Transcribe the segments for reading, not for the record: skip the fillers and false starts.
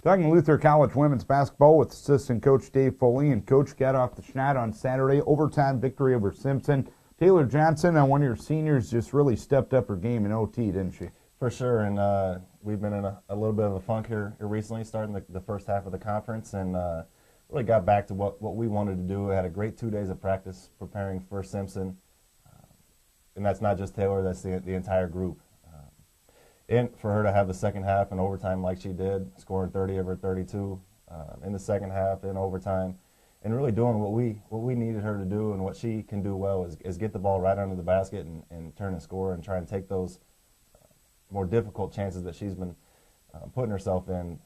Talking Luther College women's basketball with assistant coach Dave Foley, and coach got off the schneid on Saturday, overtime victory over Simpson. Taylor Johnson, one of your seniors, just really stepped up her game in OT, didn't she? For sure, and we've been in a little bit of a funk here recently, starting the first half of the conference, and really got back to what we wanted to do. We had a great 2 days of practice preparing for Simpson, and that's not just Taylor, that's the entire group. And for her to have the second half in overtime like she did, scoring 30 over 32 in the second half in overtime, and really doing what we needed her to do, and what she can do well is get the ball right under the basket and turn and score and try and take those more difficult chances that she's been putting herself in,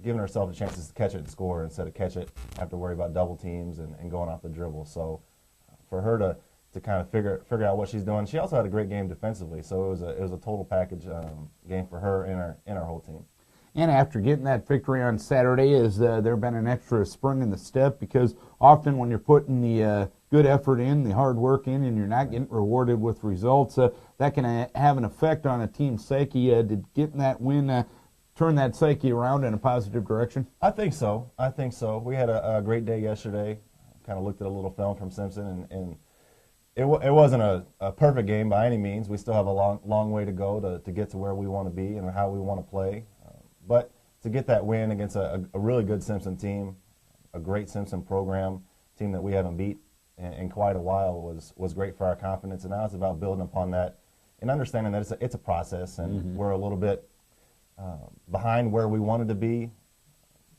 giving herself a chance to catch it and score instead of catch it, have to worry about double teams and going off the dribble. So for her to kind of figure out what she's doing. She also had a great game defensively, so it was a total package game for her and our whole team. And after getting that victory on Saturday, has there been an extra spring in the step? Because often when you're putting the good effort in, the hard work in, and you're not getting rewarded with results, that can have an effect on a team's psyche. Did getting that win turn that psyche around in a positive direction? I think so. We had a great day yesterday. Kind of looked at a little film from Simpson, and it wasn't a perfect game by any means. We still have a long way to go to get to where we want to be and how we want to play. But to get that win against a really good Simpson team, a great Simpson program, team that we haven't beat in quite a while, was great for our confidence. And now it's about building upon that and understanding that it's a process, and we're a little bit behind where we wanted to be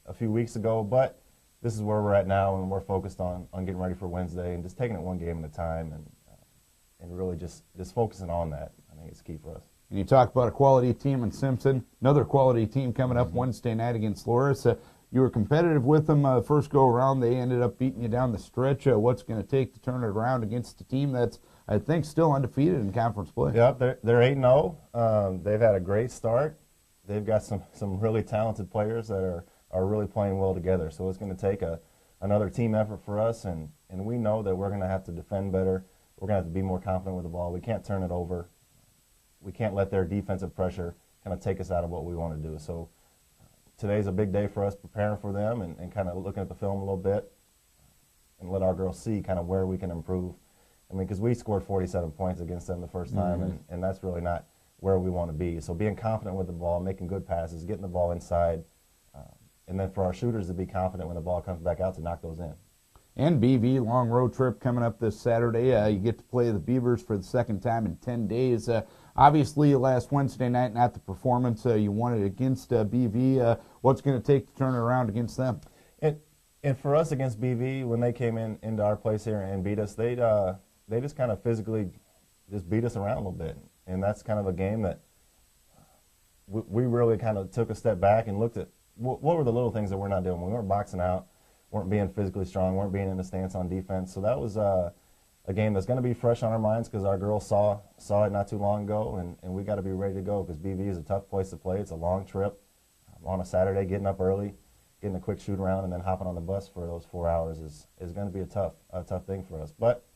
a few weeks ago. But this is where we're at now, and we're focused on getting ready for Wednesday and just taking it one game at a time, and really just focusing on that. I think it's key for us. And you talk about a quality team in Simpson, another quality team coming up Wednesday night against Loras. You were competitive with them first go around. They ended up beating you down the stretch. What's going to take to turn it around against a team that's, I think, still undefeated in conference play? Yep, they're 8-0. They've had a great start. They've got some really talented players that are really playing well together. So it's going to take another team effort for us, and we know that we're going to have to defend better. We're going to have to be more confident with the ball. We can't turn it over. We can't let their defensive pressure kind of take us out of what we want to do. So today's a big day for us, preparing for them and kind of looking at the film a little bit and let our girls see kind of where we can improve. I mean, because we scored 47 points against them the first time, and that's really not where we want to be. So being confident with the ball, making good passes, getting the ball inside, and then for our shooters to be confident when the ball comes back out to knock those in. And BV, long road trip coming up this Saturday. You get to play the Beavers for the second time in 10 days. Obviously, last Wednesday night, not the performance you wanted against BV. What's going to take to turn it around against them? And for us against BV, when they came into our place here and beat us, they just kind of physically just beat us around a little bit. And that's kind of a game that we really kind of took a step back and looked at what were the little things that we're not doing. We weren't boxing out, weren't being physically strong, weren't being in the stance on defense. So that was a game that's going to be fresh on our minds because our girls saw it not too long ago, and we got to be ready to go because BV is a tough place to play. It's a long trip on a Saturday, getting up early, getting a quick shoot around, and then hopping on the bus for those 4 hours is going to be a tough thing for us. But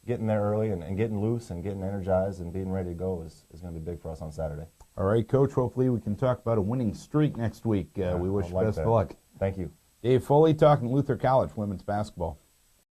getting there early and getting loose and getting energized and being ready to go is going to be big for us on Saturday. All right, Coach, hopefully we can talk about a winning streak next week. We wish you best of luck. Thank you. Dave Foley talking Luther College women's basketball.